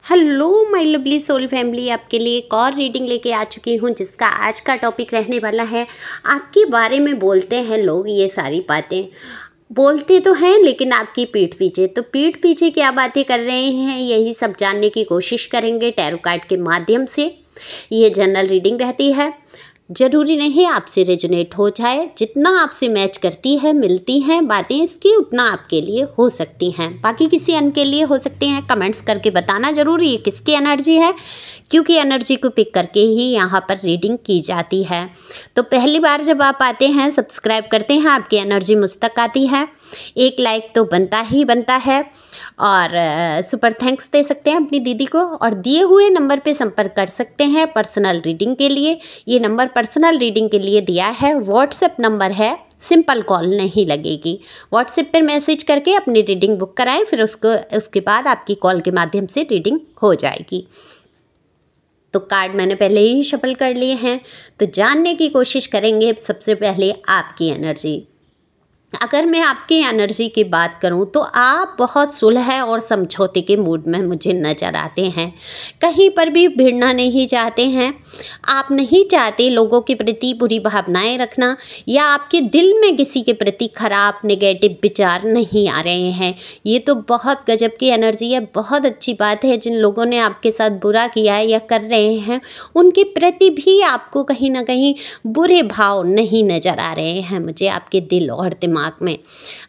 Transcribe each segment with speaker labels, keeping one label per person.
Speaker 1: Hello my lovely soul family, आपके लिए एक और रीडिंग लेके आ चुकी हूँ जिसका आज का टॉपिक रहने वाला है आपके बारे में बोलते हैं लोग ये सारी बातें। बोलते तो हैं लेकिन आपकी पीठ पीछे, तो पीठ पीछे क्या बातें कर रहे हैं यही सब जानने की कोशिश करेंगे टैरो कार्ड के माध्यम से। ये जनरल रीडिंग रहती है, ज़रूरी नहीं आपसे रेजोनेट हो जाए। जितना आपसे मैच करती है, मिलती हैं बातें इसकी, उतना आपके लिए हो सकती हैं, बाकी किसी अन्य के लिए हो सकते हैं। कमेंट्स करके बताना ज़रूरी है किसकी एनर्जी है, क्योंकि एनर्जी को पिक करके ही यहाँ पर रीडिंग की जाती है। तो पहली बार जब आप आते हैं, सब्सक्राइब करते हैं, आपकी एनर्जी मुझ तक आती है, एक लाइक तो बनता ही बनता है और सुपर थैंक्स दे सकते हैं अपनी दीदी को, और दिए हुए नंबर पे संपर्क कर सकते हैं पर्सनल रीडिंग के लिए। ये नंबर पर्सनल रीडिंग के लिए दिया है, व्हाट्सएप नंबर है, सिंपल कॉल नहीं लगेगी। व्हाट्सएप पर मैसेज करके अपनी रीडिंग बुक कराएं, फिर उसके बाद आपकी कॉल के माध्यम से रीडिंग हो जाएगी। तो कार्ड मैंने पहले ही शफल कर लिए हैं, तो जानने की कोशिश करेंगे सबसे पहले आपकी एनर्जी। अगर मैं आपकी एनर्जी की बात करूं तो आप बहुत सुलह और समझौते के मूड में मुझे नज़र आते हैं। कहीं पर भी भिड़ना नहीं चाहते हैं, आप नहीं चाहते लोगों के प्रति बुरी भावनाएं रखना, या आपके दिल में किसी के प्रति खराब नेगेटिव विचार नहीं आ रहे हैं। ये तो बहुत गजब की एनर्जी है, बहुत अच्छी बात है। जिन लोगों ने आपके साथ बुरा किया है या कर रहे हैं, उनके प्रति भी आपको कहीं ना कहीं बुरे भाव नहीं नज़र आ रहे हैं मुझे आपके दिल और दिमाग में।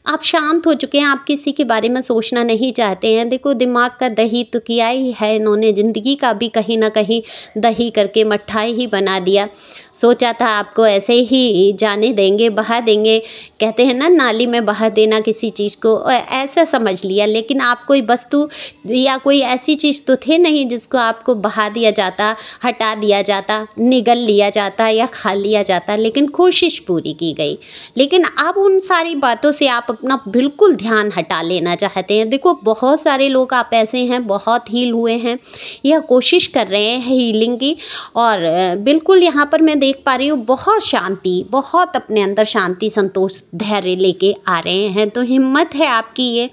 Speaker 1: आप शांत हो चुके हैं, आप किसी के बारे में सोचना नहीं चाहते हैं। देखो, दिमाग का दही तो किया ही है इन्होंने, ज़िंदगी का भी कहीं ना कहीं दही करके मट्ठा ही बना दिया। सोचा था आपको ऐसे ही जाने देंगे, बहा देंगे, कहते हैं ना नाली में बहा देना किसी चीज़ को, ऐसा समझ लिया। लेकिन आप कोई वस्तु या कोई ऐसी चीज़ तो थे नहीं जिसको आपको बहा दिया जाता, हटा दिया जाता, निगल लिया जाता या खा लिया जाता, लेकिन कोशिश पूरी की गई। लेकिन अब उन सारी बातों से आप अपना बिल्कुल ध्यान हटा लेना चाहते हैं। देखो, बहुत सारे लोग आप ऐसे हैं, बहुत हील हुए हैं या कोशिश कर रहे हैं हीलिंग की, और बिल्कुल यहाँ पर मैं देख पा रही हूँ बहुत शांति, बहुत अपने अंदर शांति, संतोष, धैर्य लेके आ रहे हैं। तो हिम्मत है आपकी ये।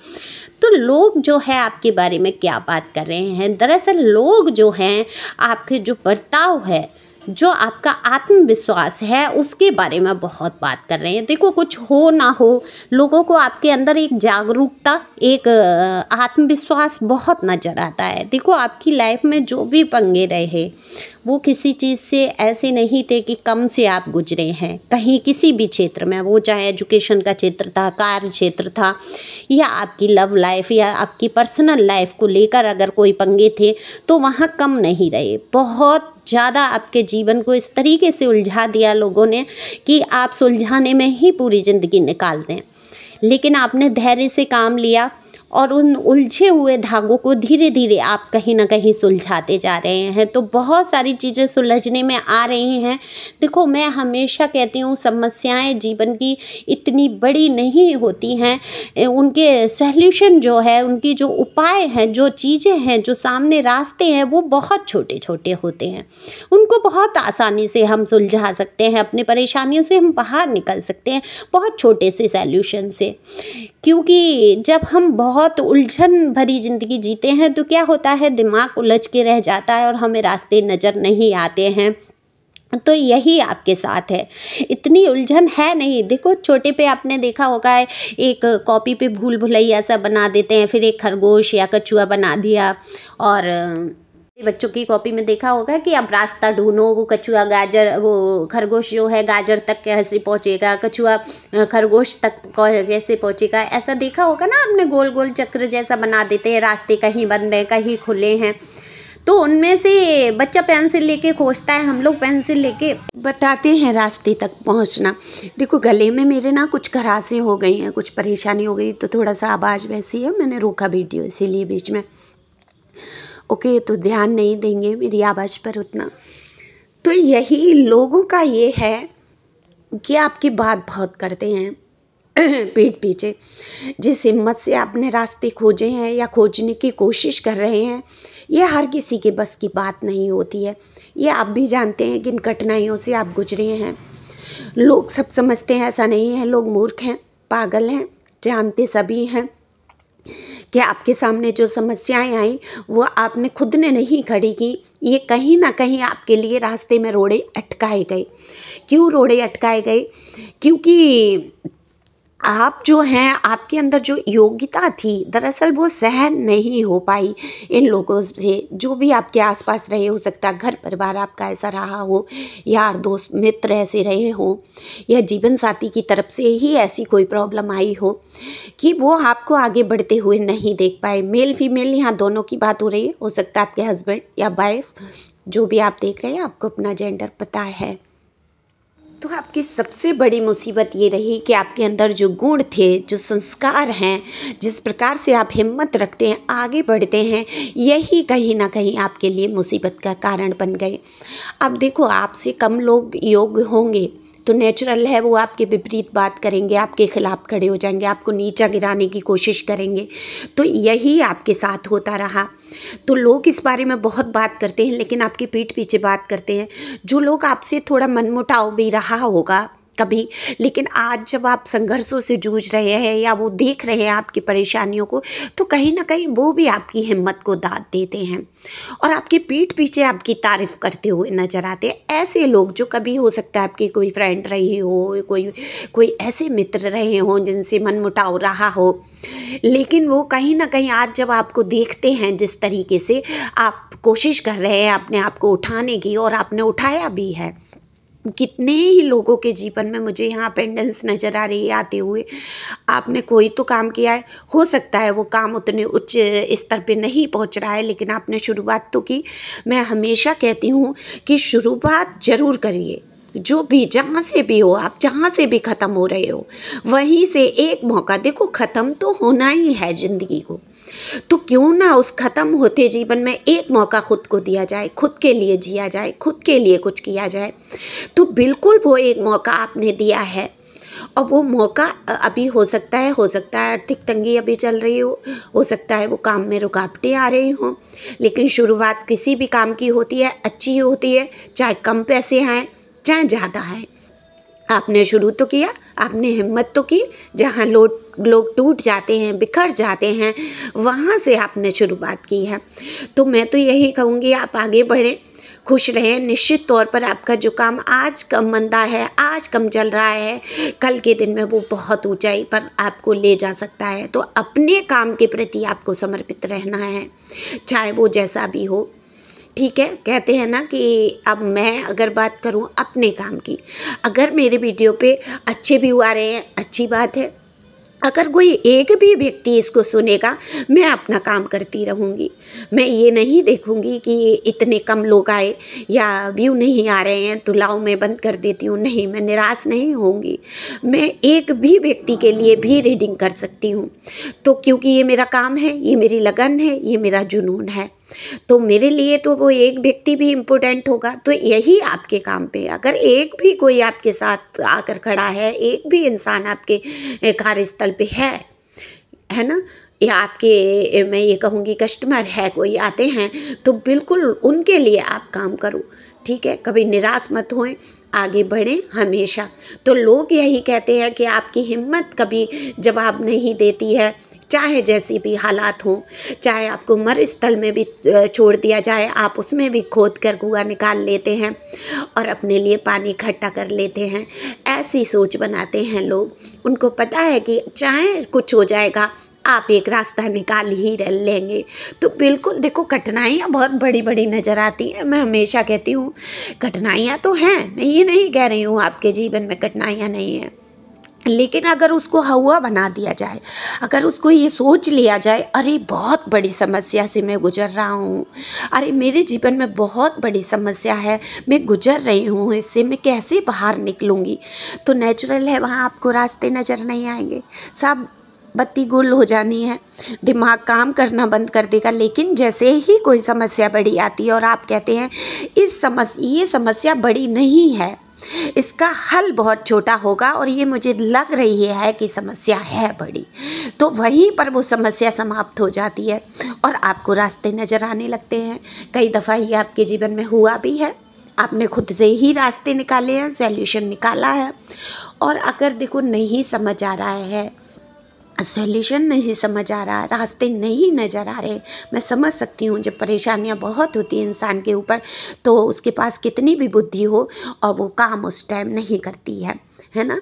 Speaker 1: तो लोग जो है आपके बारे में क्या बात कर रहे हैं, दरअसल लोग जो हैं आपके जो बर्ताव है, जो आपका आत्मविश्वास है, उसके बारे में बहुत बात कर रहे हैं। देखो, कुछ हो ना हो, लोगों को आपके अंदर एक जागरूकता, एक आत्मविश्वास बहुत नज़र आता है। देखो, आपकी लाइफ में जो भी पंगे रहे वो किसी चीज़ से ऐसे नहीं थे कि कम से आप गुजरे हैं, कहीं किसी भी क्षेत्र में, वो चाहे एजुकेशन का क्षेत्र था, कार्य क्षेत्र था, या आपकी लव लाइफ या आपकी पर्सनल लाइफ को लेकर अगर कोई पंगे थे तो वहाँ कम नहीं रहे। बहुत ज़्यादा आपके जीवन को इस तरीके से उलझा दिया लोगों ने कि आप सुलझाने में ही पूरी ज़िंदगी निकाल दें। लेकिन आपने धैर्य से काम लिया और उन उलझे हुए धागों को धीरे धीरे आप कहीं ना कहीं सुलझाते जा रहे हैं। तो बहुत सारी चीज़ें सुलझने में आ रही हैं। देखो, मैं हमेशा कहती हूँ समस्याएं जीवन की इतनी बड़ी नहीं होती हैं, उनके सॉल्यूशन जो है, उनकी जो उपाय हैं, जो चीज़ें हैं, जो सामने रास्ते हैं, वो बहुत छोटे छोटे होते हैं। उनको बहुत आसानी से हम सुलझा सकते हैं, अपनी परेशानियों से हम बाहर निकल सकते हैं बहुत छोटे से सॉल्यूशन से। क्योंकि जब हम बहुत उलझन भरी ज़िंदगी जीते हैं तो क्या होता है, दिमाग उलझ के रह जाता है और हमें रास्ते नज़र नहीं आते हैं। तो यही आपके साथ है, इतनी उलझन है नहीं। देखो, छोटे पे आपने देखा होगा, एक कॉपी पे भूल भुलैया सा बना देते हैं, फिर एक खरगोश या कछुआ बना दिया, और बच्चों की कॉपी में देखा होगा कि अब रास्ता ढूंढो, वो कछुआ गाजर, वो खरगोश जो है गाजर तक कैसे पहुंचेगा, कछुआ खरगोश तक कैसे पहुंचेगा, ऐसा देखा होगा ना आपने, गोल गोल चक्र जैसा बना देते हैं, रास्ते कहीं बंद हैं कहीं खुले हैं। तो उनमें से बच्चा पेंसिल लेके खोजता है, हम लोग पेंसिल लेके बताते हैं रास्ते तक पहुंचना। देखो, गले में मेरे ना कुछ खराशें हो गई हैं, कुछ परेशानी हो गई, तो थोड़ा सा आवाज़ वैसी है, मैंने रोका वीडियो इसीलिए बीच में। ओके, तो ध्यान नहीं देंगे मेरी आवाज़ पर उतना। तो यही लोगों का ये है कि आपकी बात बहुत करते हैं पीठ पीछे। जिस हिम्मत से आपने रास्ते खोजे हैं या खोजने की कोशिश कर रहे हैं, ये हर किसी के बस की बात नहीं होती है। ये आप भी जानते हैं कि इन कठिनाइयों से आप गुजरे हैं। लोग सब समझते हैं, ऐसा नहीं है। लोग मूर्ख हैं, पागल हैं, जानते सभी हैं, कि आपके सामने जो समस्याएं आई वो आपने खुद ने नहीं खड़ी की, ये कहीं ना कहीं आपके लिए रास्ते में रोड़े अटकाए गए। क्यों रोड़े अटकाए गए? क्योंकि आप जो हैं, आपके अंदर जो योग्यता थी दरअसल वो सहन नहीं हो पाई इन लोगों से, जो भी आपके आसपास रहे। हो सकता है घर परिवार आपका ऐसा रहा हो, यार दोस्त मित्र ऐसे रहे हो, या जीवन साथी की तरफ से ही ऐसी कोई प्रॉब्लम आई हो कि वो आपको आगे बढ़ते हुए नहीं देख पाए। मेल फीमेल यहाँ दोनों की बात हो रही है। हो सकता है आपके हस्बैंड या वाइफ, जो भी आप देख रहे हैं, आपको अपना जेंडर पता है। तो आपकी सबसे बड़ी मुसीबत ये रही कि आपके अंदर जो गुण थे, जो संस्कार हैं, जिस प्रकार से आप हिम्मत रखते हैं, आगे बढ़ते हैं, यही कहीं ना कहीं आपके लिए मुसीबत का कारण बन गए। अब देखो, आपसे कम लोग योग्य होंगे तो नेचुरल है वो आपके विपरीत बात करेंगे, आपके खिलाफ खड़े हो जाएंगे, आपको नीचा गिराने की कोशिश करेंगे। तो यही आपके साथ होता रहा। तो लोग इस बारे में बहुत बात करते हैं, लेकिन आपकी पीठ पीछे बात करते हैं। जो लोग आपसे थोड़ा मनमुटाव भी रहा होगा कभी, लेकिन आज जब आप संघर्षों से जूझ रहे हैं या वो देख रहे हैं आपकी परेशानियों को, तो कहीं ना कहीं वो भी आपकी हिम्मत को दाद देते हैं और आपकी पीठ पीछे आपकी तारीफ करते हुए नजर आते हैं। ऐसे लोग जो कभी, हो सकता है आपकी कोई फ्रेंड रही हो, कोई ऐसे मित्र रहे हों जिनसे मनमुटाव रहा हो, लेकिन वो कहीं ना कहीं आज जब आपको देखते हैं, जिस तरीके से आप कोशिश कर रहे हैं अपने आप को उठाने की, और आपने उठाया भी है। कितने ही लोगों के जीवन में मुझे यहाँ पेंडेंस नज़र आ रही है आते हुए। आपने कोई तो काम किया है, हो सकता है वो काम उतने उच्च स्तर पे नहीं पहुँच रहा है, लेकिन आपने शुरुआत तो की। मैं हमेशा कहती हूँ कि शुरुआत ज़रूर करिए। जो भी, जहाँ से भी हो, आप जहाँ से भी ख़त्म हो रहे हो, वहीं से एक मौका देखो। ख़त्म तो होना ही है ज़िंदगी को, तो क्यों ना उस ख़त्म होते जीवन में एक मौका खुद को दिया जाए, खुद के लिए जिया जाए, खुद के लिए कुछ किया जाए। तो बिल्कुल वो एक मौका आपने दिया है, और वो मौका अभी हो सकता है आर्थिक तंगी अभी चल रही हो सकता है वो काम में रुकावटें आ रही हों, लेकिन शुरुआत किसी भी काम की होती है, अच्छी होती है, चाहे कम पैसे आएँ चाहे ज़्यादा है। आपने शुरू तो किया, आपने हिम्मत तो की। जहाँ लोग टूट जाते हैं, बिखर जाते हैं, वहाँ से आपने शुरुआत की है। तो मैं तो यही कहूँगी, आप आगे बढ़ें, खुश रहें। निश्चित तौर पर आपका जो काम आज कम मंदा है, आज कम चल रहा है, कल के दिन में वो बहुत ऊंचाई पर आपको ले जा सकता है। तो अपने काम के प्रति आपको समर्पित रहना है, चाहे वो जैसा भी हो। ठीक है, कहते हैं ना कि अब मैं अगर बात करूं अपने काम की, अगर मेरे वीडियो पे अच्छे व्यू आ रहे हैं, अच्छी बात है। अगर कोई एक भी व्यक्ति इसको सुनेगा, मैं अपना काम करती रहूँगी। मैं ये नहीं देखूँगी कि इतने कम लोग आए या व्यू नहीं आ रहे हैं तो लाओ मैं बंद कर देती हूँ। नहीं, मैं निराश नहीं होंगी। मैं एक भी व्यक्ति के लिए भी रीडिंग कर सकती हूँ, तो क्योंकि ये मेरा काम है, ये मेरी लगन है, ये मेरा जुनून है। तो मेरे लिए तो वो एक व्यक्ति भी इम्पोर्टेंट होगा। तो यही आपके काम पे, अगर एक भी कोई आपके साथ आकर खड़ा है, एक भी इंसान आपके कार्यस्थल पे है ना, या आपके, मैं ये कहूँगी कस्टमर है, कोई आते हैं, तो बिल्कुल उनके लिए आप काम करो। ठीक है, कभी निराश मत होएं, आगे बढ़ें हमेशा। तो लोग यही कहते हैं कि आपकी हिम्मत कभी जवाब नहीं देती है, चाहे जैसी भी हालात हों, चाहे आपको मर स्थल में भी छोड़ दिया जाए, आप उसमें भी खोद कर कुआं निकाल लेते हैं और अपने लिए पानी इकट्ठा कर लेते हैं। ऐसी सोच बनाते हैं लोग। उनको पता है कि चाहे कुछ हो जाएगा, आप एक रास्ता निकाल ही लेंगे। तो बिल्कुल देखो, कठिनाइयाँ बहुत बड़ी बड़ी नज़र आती हैं। मैं हमेशा कहती हूँ कठिनाइयाँ तो हैं, मैं ये नहीं कह रही हूँ आपके जीवन में कठिनाइयाँ नहीं हैं, लेकिन अगर उसको हवा बना दिया जाए, अगर उसको ये सोच लिया जाए, अरे बहुत बड़ी समस्या से मैं गुजर रहा हूँ, अरे मेरे जीवन में बहुत बड़ी समस्या है, मैं गुजर रही हूँ, इससे मैं कैसे बाहर निकलूँगी, तो नेचुरल है वहाँ आपको रास्ते नज़र नहीं आएंगे, सब बत्ती गुल हो जानी है, दिमाग काम करना बंद कर देगा। लेकिन जैसे ही कोई समस्या बड़ी आती है और आप कहते हैं ये समस्या बड़ी नहीं है, इसका हल बहुत छोटा होगा और ये मुझे लग रही है कि समस्या है बड़ी, तो वहीं पर वो समस्या समाप्त हो जाती है और आपको रास्ते नज़र आने लगते हैं। कई दफ़ा ये आपके जीवन में हुआ भी है, आपने खुद से ही रास्ते निकाले हैं, सॉल्यूशन निकाला है। और अगर देखो नहीं समझ आ रहा है, सॉल्यूशन नहीं समझ आ रहा, रास्ते नहीं नज़र आ रहे। मैं समझ सकती हूँ जब परेशानियाँ बहुत होती हैं इंसान के ऊपर तो उसके पास कितनी भी बुद्धि हो और वो काम उस टाइम नहीं करती है ना।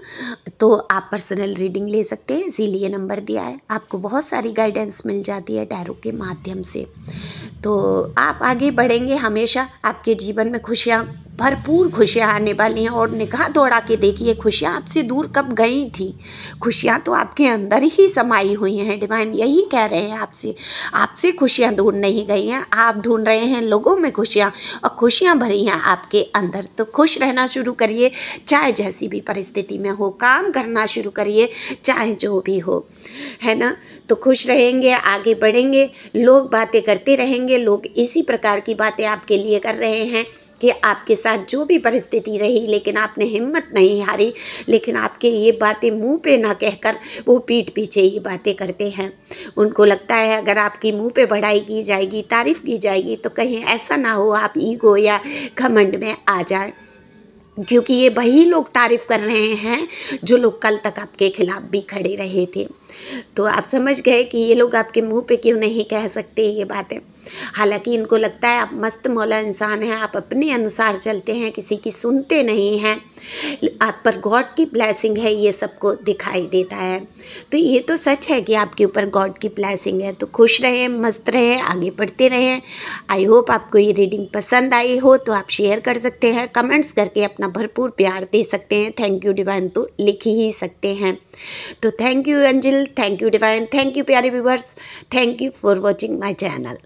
Speaker 1: तो आप पर्सनल रीडिंग ले सकते हैं, इसीलिए नंबर दिया है। आपको बहुत सारी गाइडेंस मिल जाती है टैरो के माध्यम से। तो आप आगे बढ़ेंगे, हमेशा आपके जीवन में खुशियाँ, भरपूर खुशियाँ आने वाली हैं। और निगाह दौड़ा के देखिए, खुशियाँ आपसे दूर कब गई थी? खुशियाँ तो आपके अंदर ही समाई हुई हैं। डिवाइन यही कह रहे हैं आपसे, आपसे खुशियाँ दूर नहीं गई हैं। आप ढूंढ रहे हैं लोगों में खुशियाँ, और खुशियाँ भरी हैं आपके अंदर। तो खुश रहना शुरू करिए, चाहे जैसी भी परिस्थिति में हो। काम करना शुरू करिए, चाहे जो भी हो, है ना। तो खुश रहेंगे, आगे बढ़ेंगे। लोग बातें करते रहेंगे, लोग इसी प्रकार की बातें आपके लिए कर रहे हैं कि आपके साथ जो भी परिस्थिति रही, लेकिन आपने हिम्मत नहीं हारी। लेकिन आपके ये बातें मुंह पे ना कहकर वो पीठ पीछे ये बातें करते हैं। उनको लगता है अगर आपकी मुंह पे बढ़ाई की जाएगी, तारीफ़ की जाएगी, तो कहीं ऐसा ना हो आप ईगो या घमंड में आ जाए। क्योंकि ये वही लोग तारीफ़ कर रहे हैं जो लोग कल तक आपके खिलाफ भी खड़े रहे थे। तो आप समझ गए कि ये लोग आपके मुंह पे क्यों नहीं कह सकते ये बातें। हालांकि इनको लगता है आप मस्त मौला इंसान हैं, आप अपने अनुसार चलते हैं, किसी की सुनते नहीं हैं। आप पर गॉड की ब्लेसिंग है, ये सबको दिखाई देता है। तो ये तो सच है कि आपके ऊपर गॉड की ब्लेसिंग है। तो खुश रहें, मस्त रहें, आगे बढ़ते रहें। आई होप आपको ये रीडिंग पसंद आई हो। तो आप शेयर कर सकते हैं, कमेंट्स करके अपना भरपूर प्यार दे सकते हैं। थैंक यू डिवाइन तो लिख ही सकते हैं। तो thank you angel, thank you divine, thank you प्यारे viewers, thank you for watching my channel.